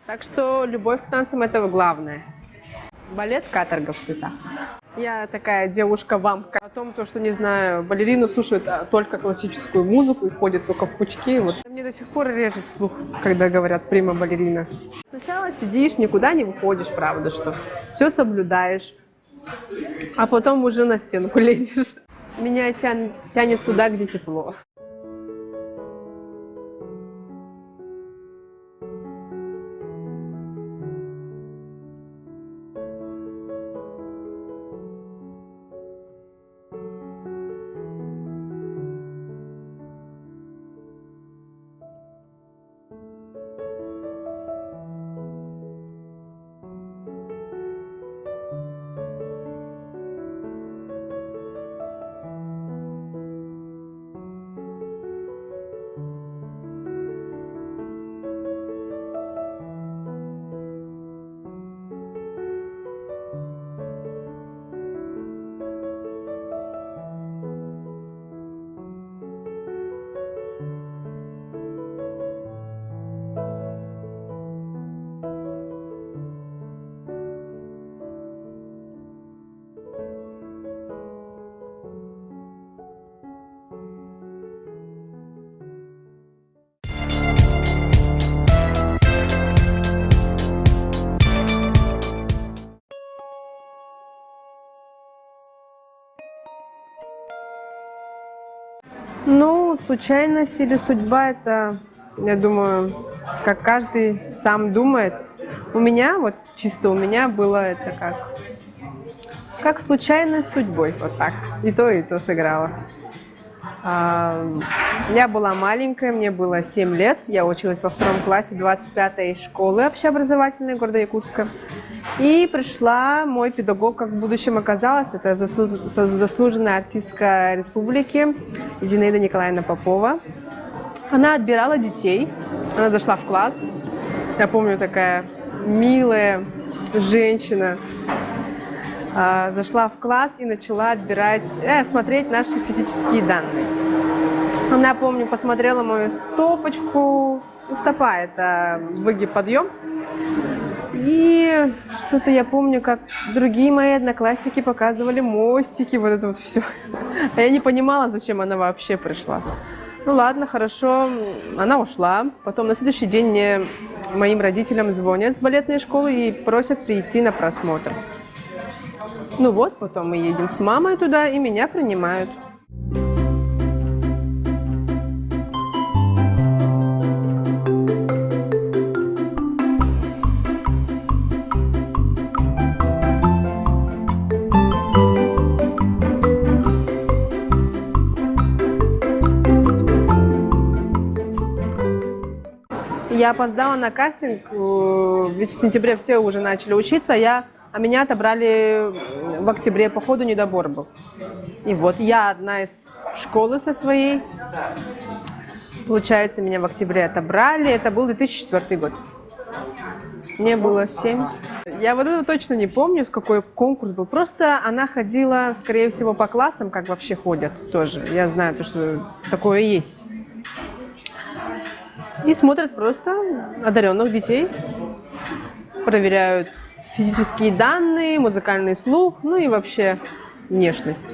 Так что любовь к танцам – это главное. Балет – каторга в цветах. Я такая девушка-вамка. О том, что, не знаю, балерины слушают только классическую музыку и ходят только в пучки. Вот. Мне до сих пор режет слух, когда говорят прима-балерина. Сначала сидишь, никуда не выходишь, правда, что все соблюдаешь, а потом уже на стенку лезешь. Меня тянет туда, где тепло. Ну, случайность или судьба – это, я думаю, как каждый сам думает. У меня, вот чисто у меня было это как случайность судьбой, вот так. И то сыграла. Я была маленькая, мне было 7 лет. Я училась во 2 классе 25-й школы общеобразовательной города Якутска. И пришла мой педагог, как в будущем оказалось, это заслуженная артистка республики Зинаида Николаевна Попова. Она отбирала детей, она зашла в класс. Я помню, такая милая женщина зашла в класс и начала смотреть наши физические данные. Она, помню, посмотрела мою стопочку. Стопа – это выгиб, подъем. И что-то я помню, как другие мои одноклассники показывали мостики, вот это вот все. А я не понимала, зачем она вообще пришла. Ну ладно, хорошо, она ушла. Потом на следующий день моим родителям звонят с балетной школы и просят прийти на просмотр. Ну вот, потом мы едем с мамой туда, и меня принимают. Я опоздала на кастинг, ведь в сентябре все уже начали учиться, а меня отобрали в октябре, по ходу недобор был. И вот я одна из школы со своей, получается, меня в октябре отобрали, это был 2004 год. Мне было 7. Я вот этого точно не помню, с какой конкурс был. Просто она ходила, скорее всего, по классам, как вообще ходят тоже. Я знаю, что такое есть. И смотрят просто одаренных детей, проверяют физические данные, музыкальный слух, ну и вообще внешность.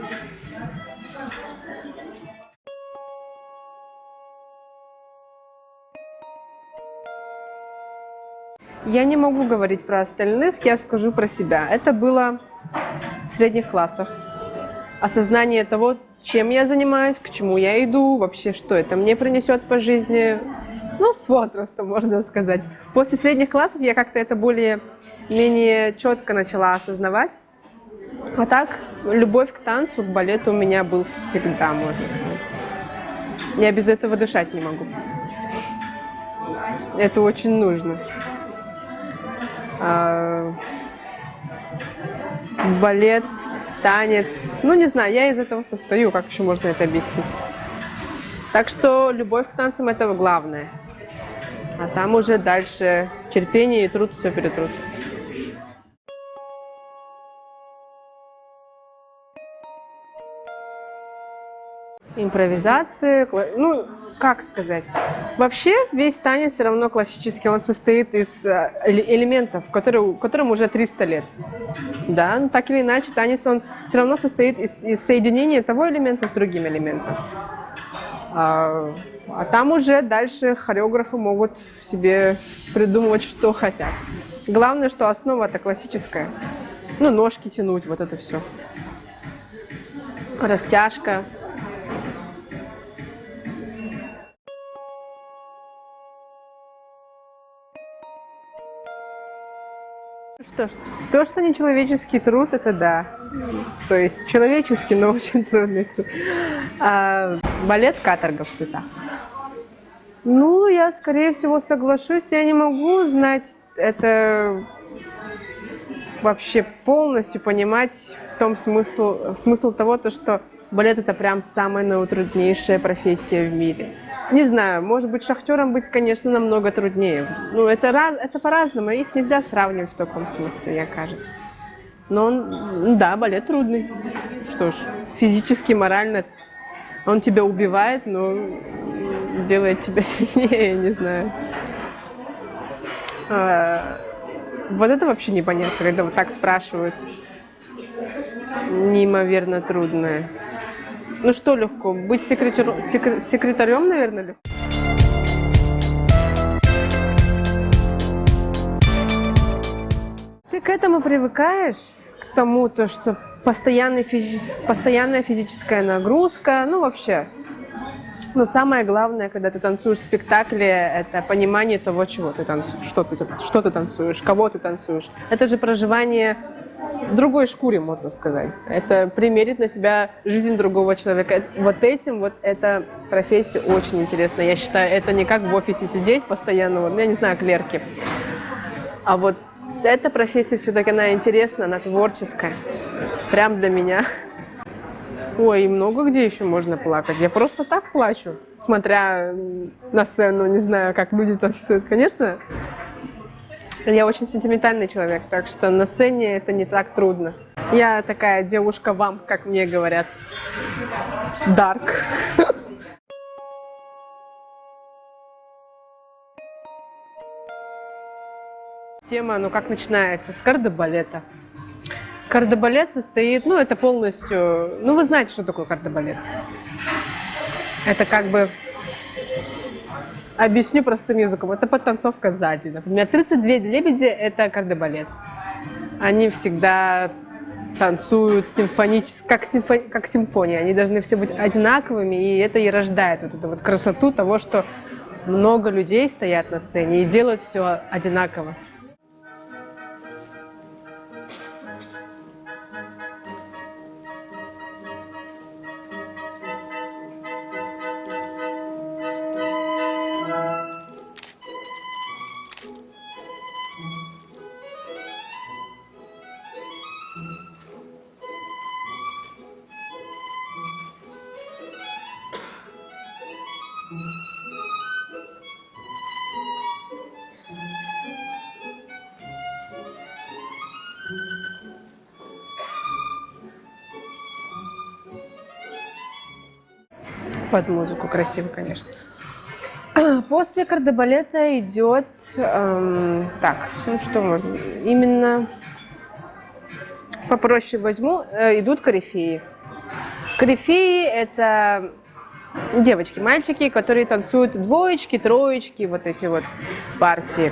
Я не могу говорить про остальных, я скажу про себя. Это было в средних классах. Осознание того, чем я занимаюсь, к чему я иду, вообще что это мне принесет по жизни. Ну, с возрастом, можно сказать. После средних классов я как-то это более-менее четко начала осознавать. А так, любовь к танцу, к балету у меня был всегда, можно сказать. Я без этого дышать не могу. Это очень нужно. Балет, танец, ну не знаю, я из этого состою, как еще можно это объяснить. Так что любовь к танцам – это главное. А там уже дальше терпение и труд все перетрут. импровизации, ну, как сказать. Вообще весь танец все равно классический, он состоит из элементов, которым уже 300 лет. Да, но так или иначе танец, он все равно состоит из соединения того элемента с другим элементом. А там уже дальше хореографы могут себе придумывать, что хотят. Главное, что основа-то классическая. Ну, ножки тянуть, вот это все. Растяжка. Что ж, то, что нечеловеческий труд, это да. То есть человеческий, но очень трудный труд. Балет «Каторга в цветах». Ну, я, скорее всего, соглашусь. Я не могу знать это вообще полностью, понимать в том смысл того, что балет – это прям самая наитруднейшая профессия в мире. Не знаю, может быть, шахтером быть, конечно, намного труднее. Ну, это по-разному, их нельзя сравнивать в таком смысле, мне кажется. Но, да, балет трудный. Что ж, физически, морально он тебя убивает, но делает тебя сильнее, я не знаю. Вот это вообще непонятно, когда вот так спрашивают. Неимоверно трудное. Ну что легко? Быть секретарем, наверное, легко? Ты к этому привыкаешь, к тому, что постоянная физическая нагрузка, ну вообще. Но самое главное, когда ты танцуешь в спектакле, это понимание того, чего ты танцуешь, что ты танцуешь, кого ты танцуешь. Это же проживание в другой шкуре, можно сказать. Это примерить на себя жизнь другого человека. Вот эта профессия очень интересна. Я считаю, это не как в офисе сидеть постоянно, я не знаю, клерки. А вот эта профессия все-таки, она интересна, она творческая. Прям для меня. Ой, много где еще можно плакать. Я просто так плачу, смотря на сцену, не знаю, как люди танцуют. Конечно, я очень сентиментальный человек, так что на сцене это не так трудно. Я такая девушка вам, как мне говорят. Дарк. Тема, ну как начинается? С кардебалета. Кардебалет состоит, ну это полностью, ну вы знаете, что такое кардебалет. Это как бы, объясню простым языком, это подтанцовка сзади. Например, 32 лебеди – это кардебалет. Они всегда танцуют как симфония. Они должны все быть одинаковыми, и это и рождает вот эту вот красоту того, что много людей стоят на сцене и делают все одинаково. Под музыку красиво, конечно. После кардебалета идет, так, ну что можно, именно попроще возьму, идут корифеи. Корифеи – это девочки, мальчики, которые танцуют двоечки, троечки, вот эти вот партии.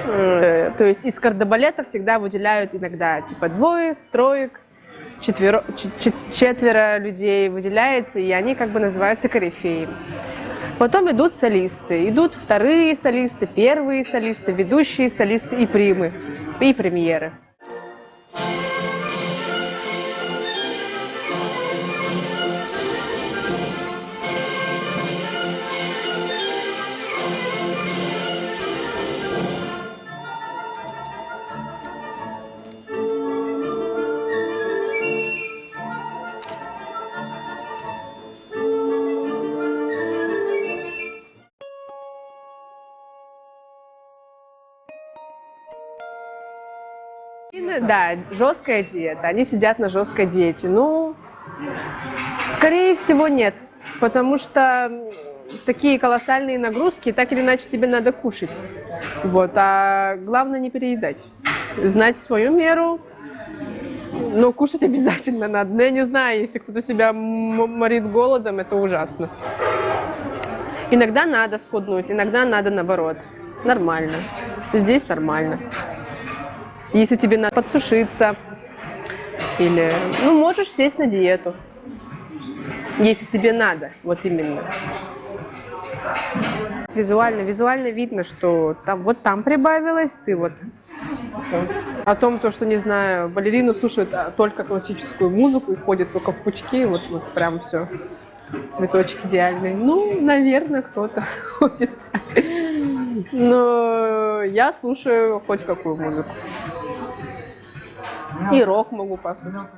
То есть из кардебалета всегда выделяют иногда типа двоек, троек, четверо людей выделяется, и они как бы называются корифеи. Потом идут солисты, идут вторые солисты, первые солисты, ведущие солисты и примы, и премьеры. Да, жесткая диета. Они сидят на жесткой диете. Ну, Скорее всего, нет. Потому что такие колоссальные нагрузки, так или иначе тебе надо кушать. Вот. А главное не переедать. Знать свою меру, но кушать обязательно надо. Но я не знаю, если кто-то себя морит голодом, это ужасно. Иногда надо схуднуть, иногда надо наоборот. Нормально. Здесь нормально. Если тебе надо подсушиться, или, ну, можешь сесть на диету. Если тебе надо, вот именно. Визуально видно, что там, вот там прибавилось, ты вот. О том, то, что, не знаю, балерины слушают только классическую музыку и ходят только в пучки, вот прям все. Цветочек идеальный. Ну, наверное, кто-то ходит так. Но я слушаю хоть какую музыку. И рок могу послушать.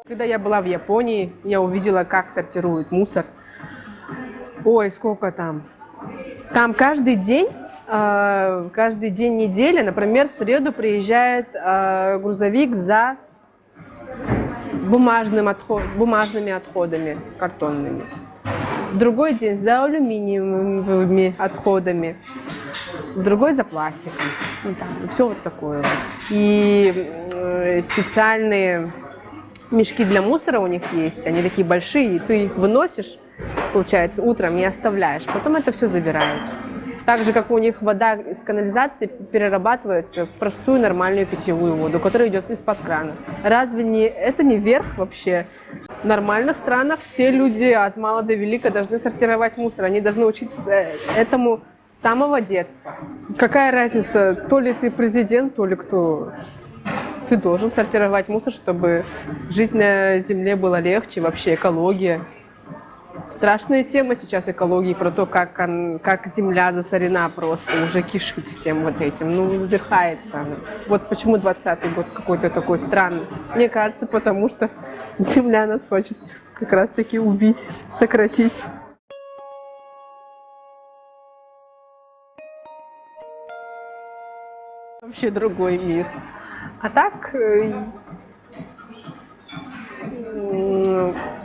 Когда я была в Японии, я увидела, как сортируют мусор. Ой, сколько там. Там каждый день недели, например, в среду приезжает грузовик за бумажными отходами, картонными. В другой день за алюминиевыми отходами. В другой за пластиком. Ну, там, все вот такое. И специальные мешки для мусора у них есть, они такие большие, и ты их выносишь, получается, утром и оставляешь, потом это все забирают. Так же, как у них вода из канализации перерабатывается в простую нормальную питьевую воду, которая идет из-под крана. Разве это не верх вообще? В нормальных странах все люди от мала до велика должны сортировать мусор, они должны учиться этому с самого детства. Какая разница, то ли ты президент, то ли кто... Ты должен сортировать мусор, чтобы жить на Земле было легче, вообще экология. Страшная тема сейчас экологии, про то, как Земля засорена просто, уже кишит всем вот этим, ну, вздыхается она. Вот почему 20-й год какой-то такой странный. Мне кажется, потому что Земля нас хочет как раз-таки убить, сократить. Вообще другой мир. А так,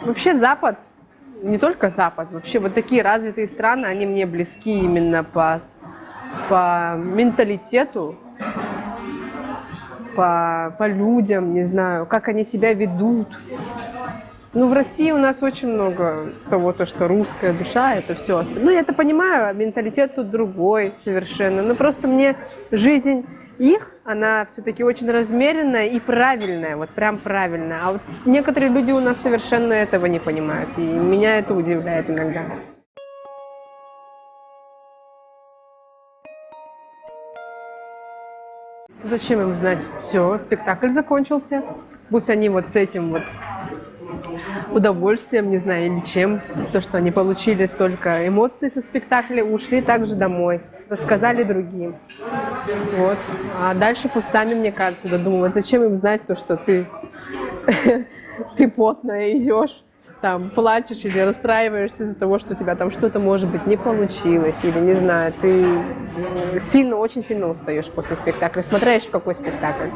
вообще Запад, не только Запад, вообще вот такие развитые страны, они мне близки именно по менталитету, по людям, не знаю, как они себя ведут. Ну, в России у нас очень много того, что русская душа, это все. Ну, я это понимаю, менталитет тут другой совершенно. Но просто мне жизнь их, она все-таки очень размеренная и правильная, вот прям правильная. А вот некоторые люди у нас совершенно этого не понимают, и меня это удивляет иногда. Зачем им знать? Все, спектакль закончился. Пусть они вот с этим вот удовольствием, не знаю, или чем, то, что они получили столько эмоций со спектакля, ушли также домой, рассказали другим. Вот. А дальше пусть сами, мне кажется, додумывают, зачем им знать то, что ты потная идешь, там, плачешь или расстраиваешься из-за того, что у тебя там что-то, может быть, не получилось, или, не знаю, ты очень сильно устаешь после спектакля, смотря еще какой спектакль.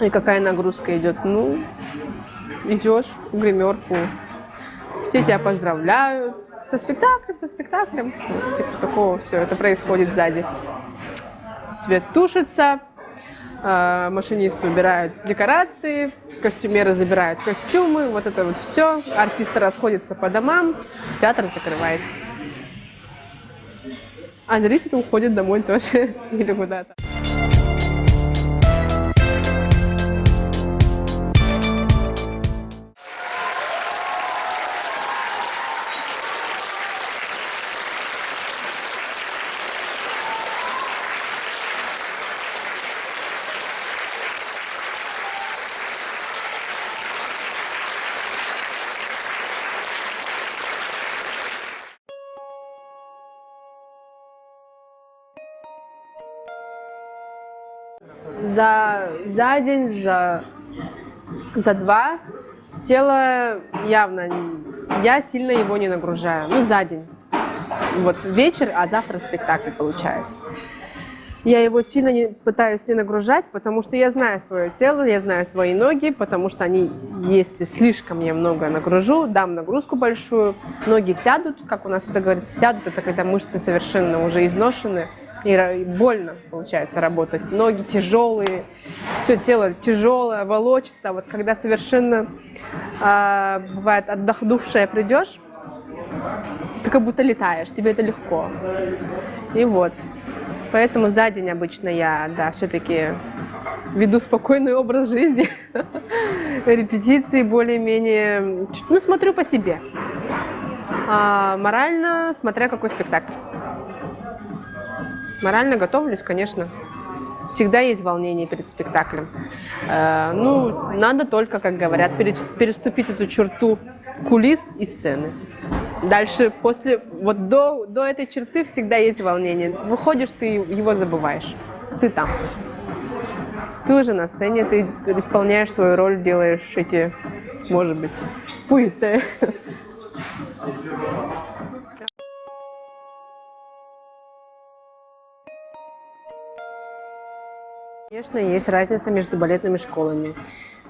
И какая нагрузка идет. Ну, идешь в гримерку, все тебя поздравляют. Со спектаклем. Вот, типа такого все, это происходит сзади. Свет тушится, машинисты убирают декорации, костюмеры забирают костюмы, вот это вот все. Артисты расходятся по домам, театр закрывается. А зрители уходят домой тоже или куда-то. За день, за два тело явно, я сильно его не нагружаю. Ну, за день. Вот вечер, а завтра спектакль получается. Я его сильно пытаюсь не нагружать, потому что я знаю свое тело, я знаю свои ноги, потому что они, если слишком я много нагружу, дам нагрузку большую, ноги сядут, как у нас это говорится, сядут, это когда мышцы совершенно уже изношены, и больно получается работать. Ноги тяжелые, все тело тяжелое, волочится. Вот когда совершенно, бывает, отдохнувшая придешь, ты как будто летаешь, тебе это легко. И вот. Поэтому за день обычно я, да, все-таки веду спокойный образ жизни. Репетиции более-менее, ну, смотрю по себе. А морально, смотря какой спектакль. Морально готовлюсь, конечно. Всегда есть волнение перед спектаклем. Ну, надо только, как говорят, переступить эту черту кулис и сцены. Дальше, после, вот до этой черты всегда есть волнение. Выходишь, ты его забываешь. Ты там. Ты уже на сцене, ты исполняешь свою роль, делаешь эти, может быть, фуэте. Конечно, есть разница между балетными школами,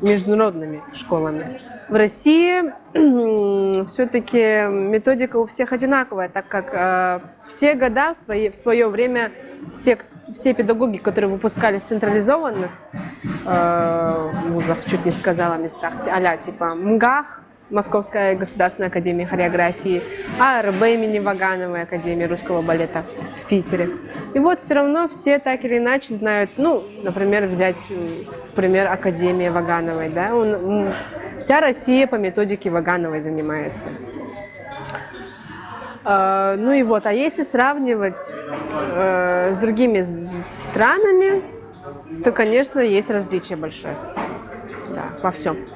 международными школами. В России все-таки методика у всех одинаковая, так как в те годы, в свое время, все педагоги, которые выпускали в централизованных вузах, чуть не сказала местах, а-ля типа МГАХ, Московская государственная академия хореографии, АРБ имени Вагановой, Академия русского балета в Питере. И вот все равно все так или иначе знают, ну, например, взять пример Академии Вагановой, да, вся Россия по методике Вагановой занимается. Ну и вот, а если сравнивать с другими странами, то, конечно, есть различие большое, да, во всем.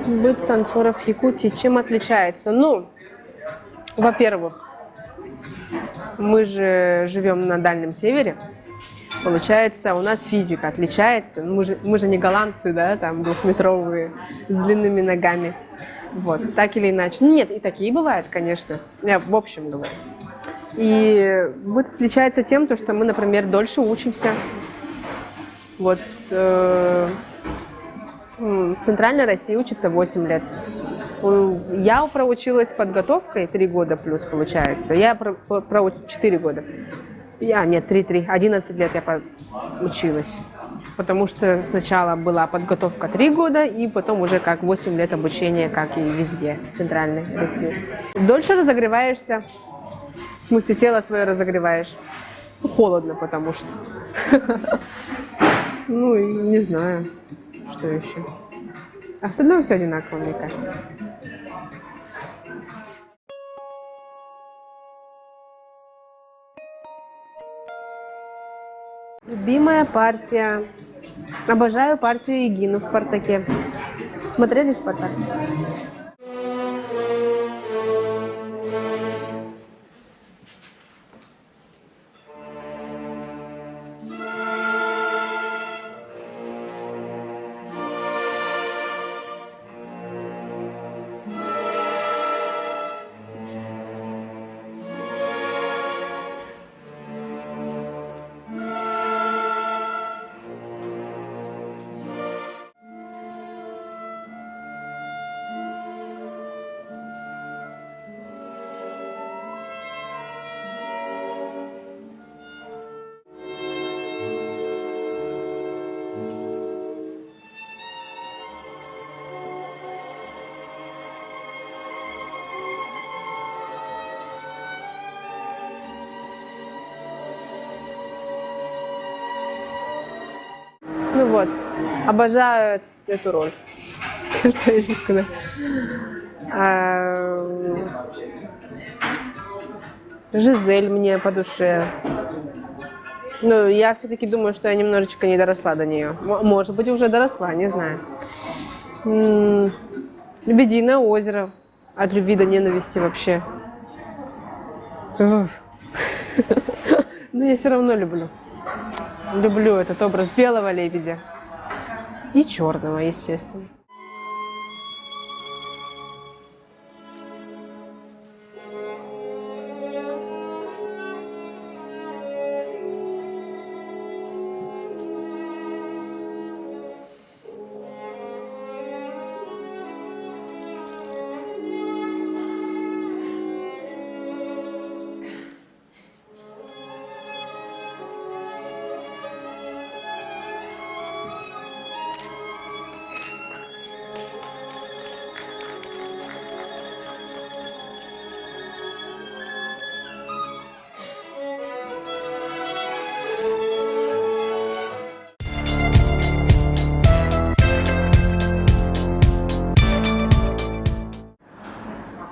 Быт танцоров в Якутии чем отличается? Ну, во-первых, мы же живем на Дальнем Севере. Получается, у нас физика отличается. Мы же не голландцы, да, там двухметровые, с длинными ногами. Вот, так или иначе. Нет, и такие бывают, конечно. Я в общем говорю. И быт отличается тем, что мы, например, дольше учимся. Вот. В Центральной России учится 8 лет. Я проучилась подготовкой 3 года плюс, получается. Я 4 года. Нет, 3, 11 лет я училась. Потому что сначала была подготовка 3 года, и потом уже как 8 лет обучения, как и везде, в Центральной России. Дольше разогреваешься. В смысле, тело свое разогреваешь. Ну, холодно, потому что. Ну, и не знаю. Что еще? А в остальном все одинаково, мне кажется. Любимая партия. Обожаю партию Егину в «Спартаке». Смотрели «Спартак»? Ну вот, обожаю эту роль. Что еще сказать? Жизель мне по душе. Ну, я все-таки думаю, что я немножечко не доросла до нее. Может быть, уже доросла, не знаю. «Лебединое озеро». От любви до ненависти вообще. Но я все равно люблю. Люблю этот образ белого лебедя. И черного, естественно.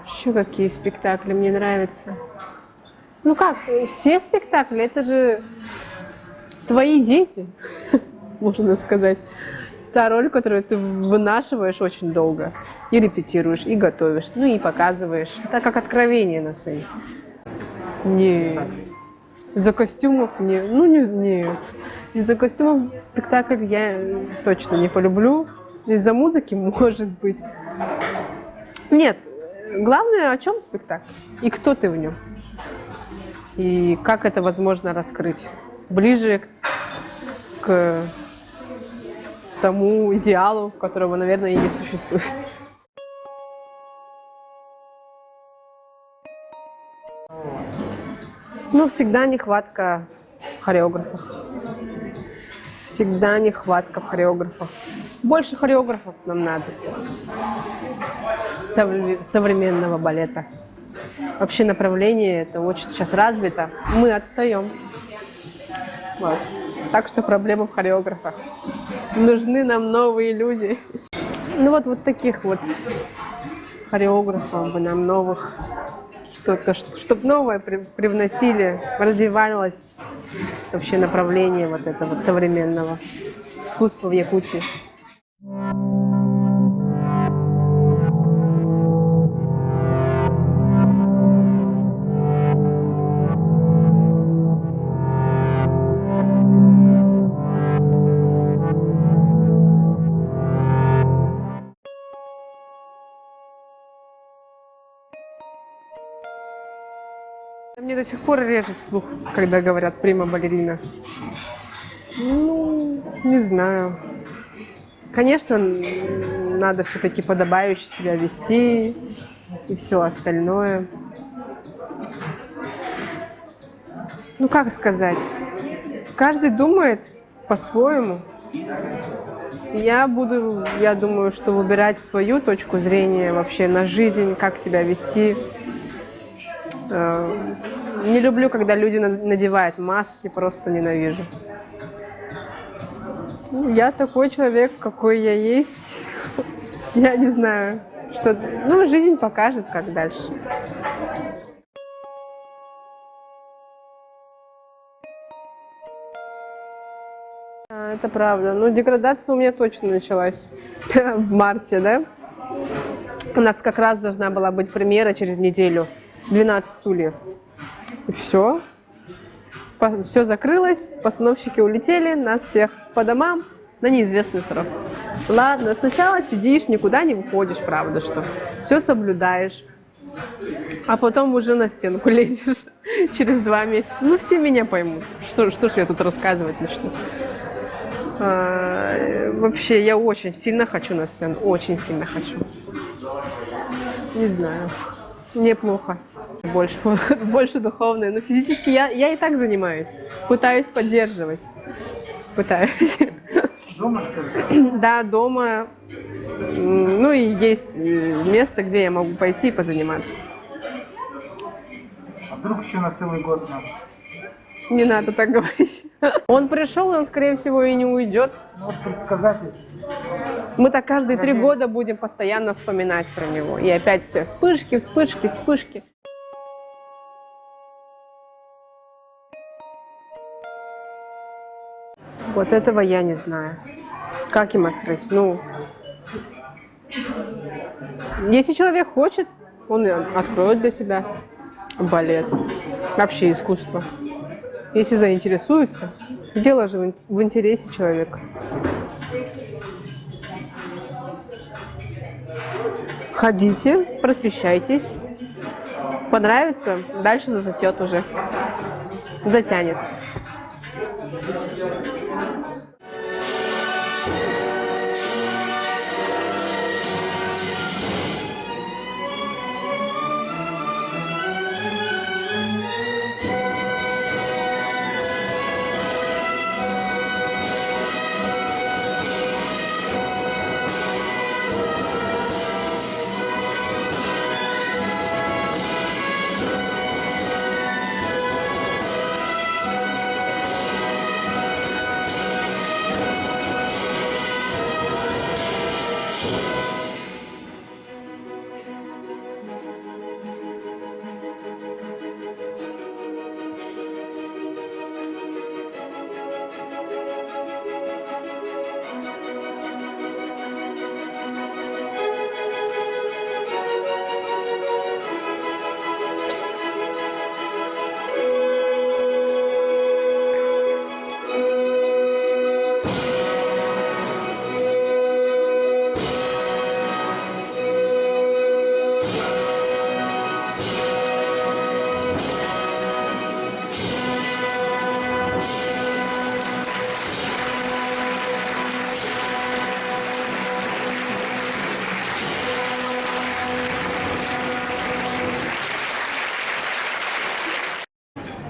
Еще какие спектакли мне нравятся? Ну как, все спектакли, это же твои дети, можно сказать. Та роль, которую ты вынашиваешь очень долго. И репетируешь, и готовишь, ну и показываешь. Это как откровение на сцене. Не, из-за костюмов не, ну не, нет. Из-за костюмов спектакль я точно не полюблю. Из-за музыки, может быть. Нет. Главное, о чем спектакль и кто ты в нем, и как это возможно раскрыть ближе к тому идеалу, которого, наверное, и не существует. Ну, всегда нехватка хореографов. Всегда нехватка хореографов. Больше хореографов нам надо. Современного балета. Вообще направление это очень сейчас развито. Мы отстаем. Вот. Так что проблема в хореографах. Нужны нам новые люди. Ну вот таких вот хореографов бы нам новых. Что-то, чтобы новое привносили, развивалось вообще направление вот этого вот современного искусства в Якутии. Мне до сих пор режет слух, когда говорят прима-балерина. Ну, не знаю. Конечно, надо все-таки подобающе себя вести и все остальное. Ну, как сказать? Каждый думает по-своему. Я думаю, что выбирать свою точку зрения вообще на жизнь, как себя вести. Не люблю, когда люди надевают маски, просто ненавижу. Я такой человек, какой я есть. Я не знаю, что... Ну, жизнь покажет, как дальше. Это правда. Но деградация у меня точно началась в марте, да? У нас как раз должна была быть премьера через неделю. 12 стульев. И все. Все закрылось, постановщики улетели, нас всех по домам на неизвестный срок. Ладно, сначала сидишь, никуда не выходишь, правда, что все соблюдаешь, а потом уже на стенку лезешь через 2 месяца. Ну, все меня поймут. Что ж я тут рассказывать начну. Вообще, я очень сильно хочу на сцену, очень сильно хочу. Не знаю, мне плохо. Больше духовное, но физически я и так занимаюсь. Пытаюсь поддерживать. Пытаюсь. Дома, скажи? Да, дома. Ну и есть место, где я могу пойти и позаниматься. А вдруг еще на целый год надо? Не надо так говорить. Он пришел, и он, скорее всего, и не уйдет. Ну, вот предсказатель. Мы так каждые 3 года будем постоянно вспоминать про него. И опять все вспышки, вспышки, вспышки. Вот этого я не знаю. Как им открыть? Ну, если человек хочет, он откроет для себя балет. вообще искусство. Если заинтересуются, дело же в интересе человека. Ходите, просвещайтесь. Понравится, дальше засосет уже. Затянет.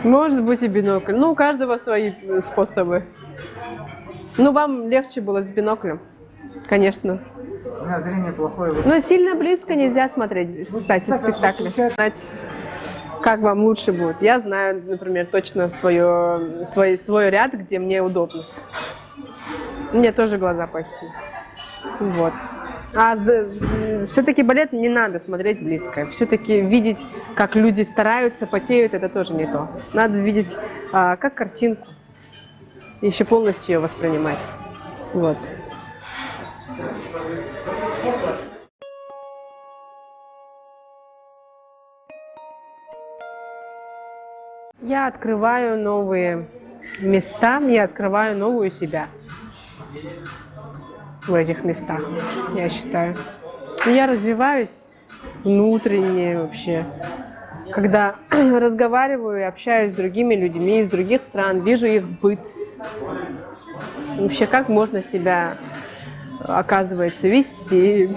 Может быть и бинокль. Ну, у каждого свои способы. Ну, вам легче было с биноклем, конечно. У меня зрение плохое. Но сильно близко нельзя смотреть, кстати, спектакли. Знать, как вам лучше будет. Я знаю, например, точно свой ряд, где мне удобно. Мне тоже глаза плохие. Вот. А все-таки балет не надо смотреть близко. Все-таки видеть, как люди стараются, потеют, это тоже не то. Надо видеть как картинку. Еще полностью ее воспринимать. Вот. Я открываю новые места, я открываю новую себя в этих местах, я считаю. И я развиваюсь внутренне вообще. Когда разговариваю и общаюсь с другими людьми из других стран, вижу их быт. Вообще, как можно себя, оказывается, вести.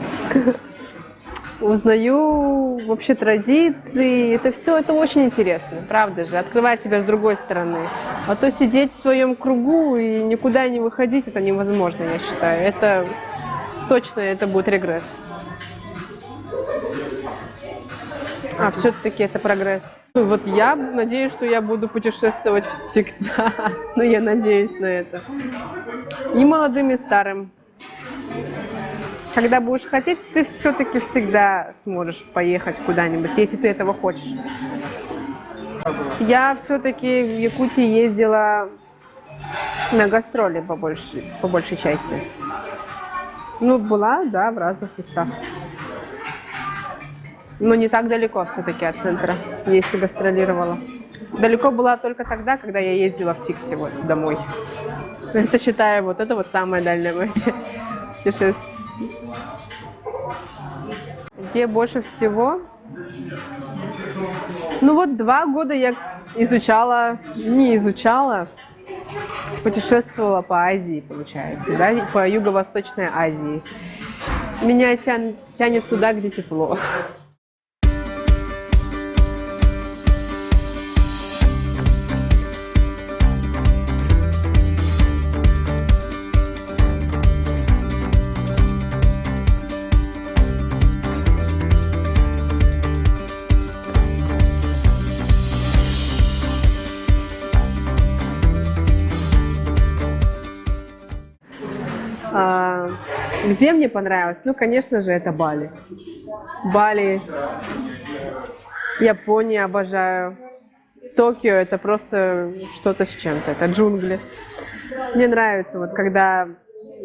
Узнаю вообще традиции. Это все, это очень интересно, правда же, открывать тебя с другой стороны. А то сидеть в своем кругу и никуда не выходить, это невозможно, я считаю. Это точно, это будет регресс. А все-таки это прогресс. Ну, вот я надеюсь, что я буду путешествовать всегда. Ну, я надеюсь на это. И молодым, и старым. Когда будешь хотеть, ты все-таки всегда сможешь поехать куда-нибудь, если ты этого хочешь. Я все-таки в Якутии ездила на гастроли по большей части. Ну, была, да, в разных местах. Но не так далеко все-таки от центра, если гастролировала. Далеко была только тогда, когда я ездила в Тикси вот, домой. Это считаю, вот это вот самое дальнее мое путешествие. Где больше всего? Ну вот 2 года я путешествовала по Азии, получается, да, по Юго-Восточной Азии. Меня тянет туда, где тепло. Где мне понравилось? Ну, конечно же, это Бали. Бали, Япония обожаю. Токио — это просто что-то с чем-то, это джунгли. Мне нравится, вот когда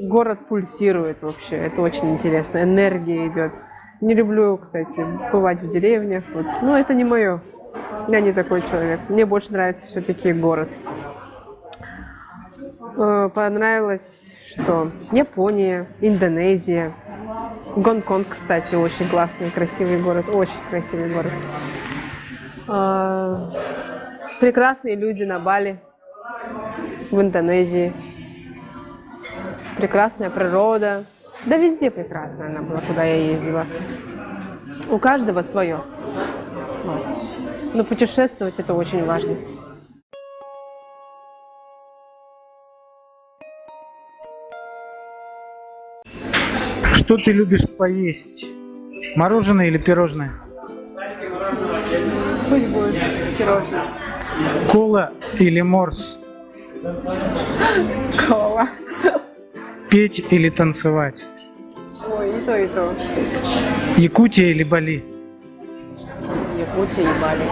город пульсирует вообще, это очень интересно, энергия идет. Не люблю, кстати, бывать в деревнях, вот. Но это не мое. Я не такой человек. Мне больше нравится все-таки город. Понравилось, что Япония, Индонезия, Гонконг, кстати, очень классный, красивый город, очень красивый город. Прекрасные люди на Бали, в Индонезии. Прекрасная природа. Да везде прекрасная она была, куда я ездила. У каждого свое. Вот. Но путешествовать это очень важно. Что ты любишь поесть? Мороженое или пирожное? Пусть будет пирожное. Кола или морс? Кола. Петь или танцевать? Ой, и то, и то. Якутия или Бали? Якутия и Бали.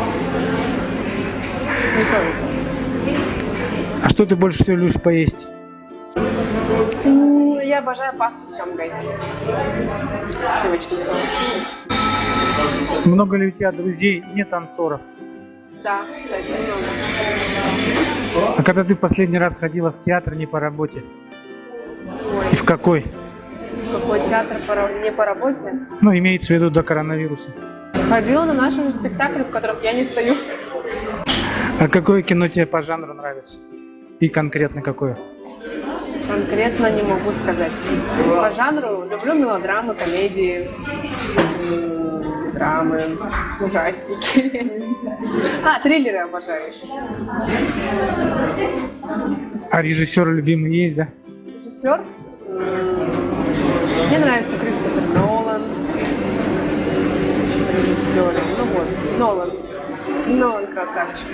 И то, и то. А что ты больше всего любишь поесть? Я обожаю пасту с семгой. Сливочным соусом. Много ли у тебя друзей не танцоров? Да, кстати, много. А когда ты в последний раз ходила в театр не по работе? Ой, И в какой? какой театр не по работе? Ну, имеется в виду до коронавируса. Ходила на наши же спектакли, в которых я не стою. А какое кино тебе по жанру нравится? И конкретно какое? Конкретно не могу сказать. По жанру люблю мелодрамы, комедии, драмы, ужастики. Я не знаю. Триллеры обожаю еще. А режиссер любимый есть, да? Режиссер? Мне нравится Кристофер Нолан. Режиссер. Ну вот, Нолан. Нолан красавчик.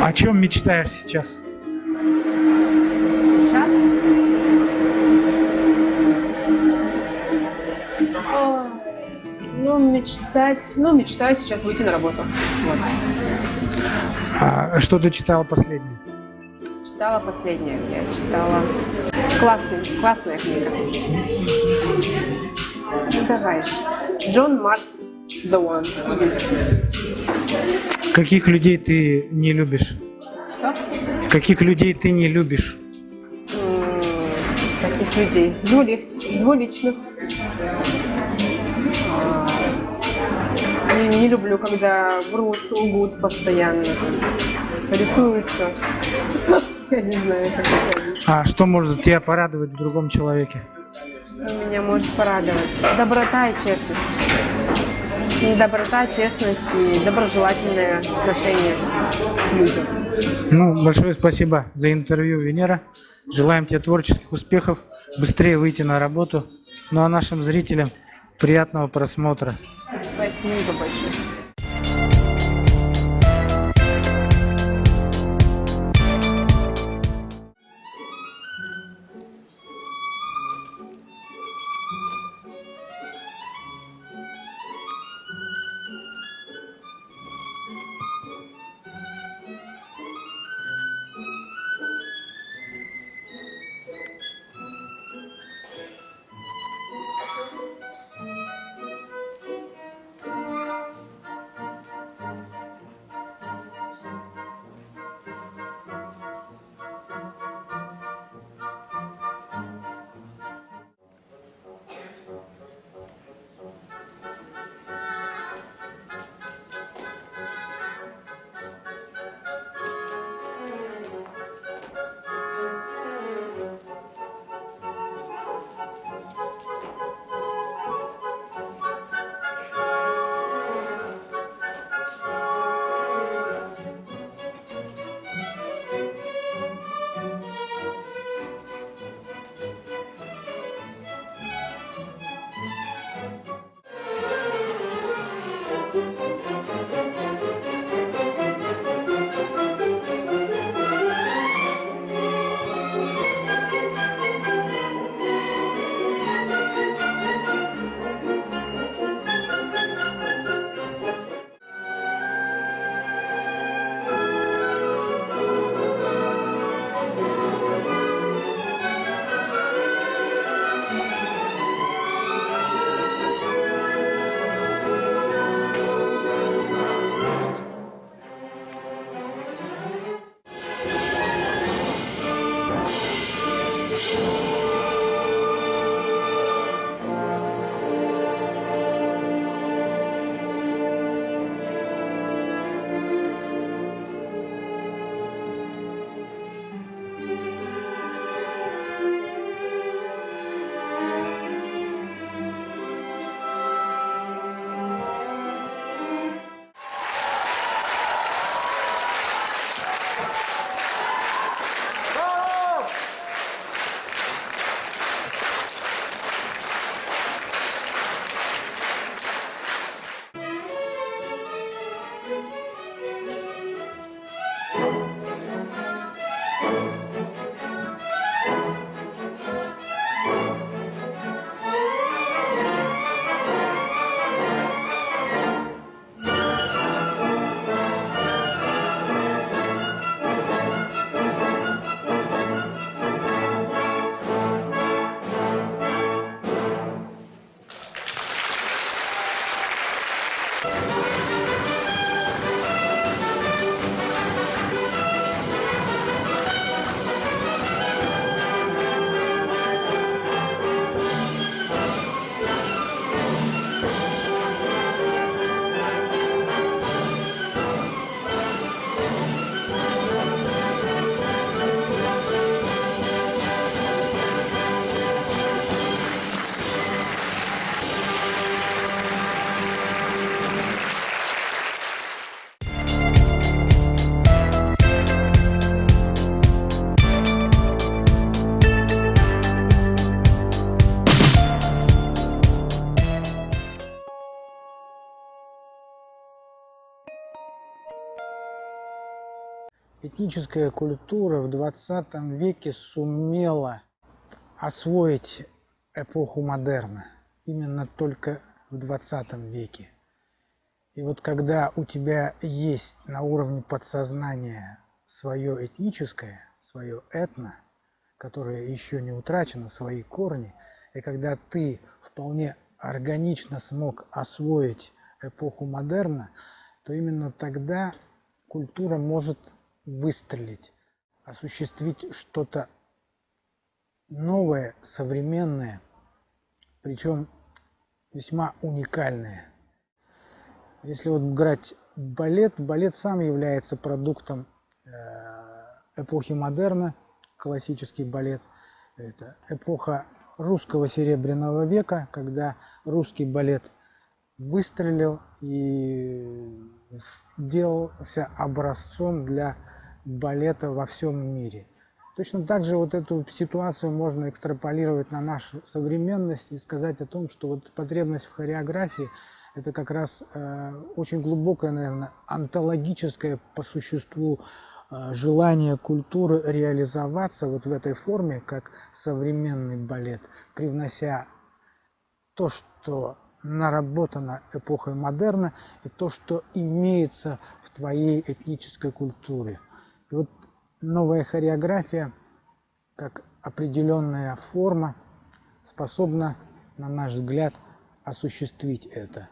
О чем мечтаешь сейчас? Сейчас? Мечтаю сейчас выйти на работу. Вот. А что ты читала последнее? Читала последнее. Я читала. Классная книга. Ну, давай же. Джон Марс, The One. Единственный. Каких людей ты не любишь? Что? Каких людей ты не любишь? Каких людей? Двуличных. Не люблю, когда врут, лгут постоянно. Рисуют все. Я не знаю, как это. А что может тебя порадовать в другом человеке? Что меня может порадовать? Доброта и честность. Доброта, честность и доброжелательное отношение к людям. Ну, большое спасибо за интервью, Венера. Желаем тебе творческих успехов, быстрее выйти на работу. Ну а нашим зрителям приятного просмотра. Спасибо большое. этническая культура в 20 веке сумела освоить эпоху модерна. Именно только в 20 веке. И вот когда у тебя есть на уровне подсознания свое этническое, свое этно, которое еще не утрачено, свои корни, и когда ты вполне органично смог освоить эпоху модерна, то именно тогда культура может выстрелить, осуществить что-то новое, современное, причем весьма уникальное. Если вот брать балет, балет сам является продуктом эпохи модерна, классический балет. Это эпоха русского серебряного века, когда русский балет выстрелил и сделался образцом для балета во всем мире. Точно так же вот эту ситуацию можно экстраполировать на нашу современность и сказать о том, что вот потребность в хореографии – это как раз очень глубокое, наверное, онтологическое по существу желание культуры реализоваться вот в этой форме, как современный балет, привнося то, что наработано эпохой модерна, и то, что имеется в твоей этнической культуре. И вот новая хореография, как определенная форма, способна, на наш взгляд, осуществить это.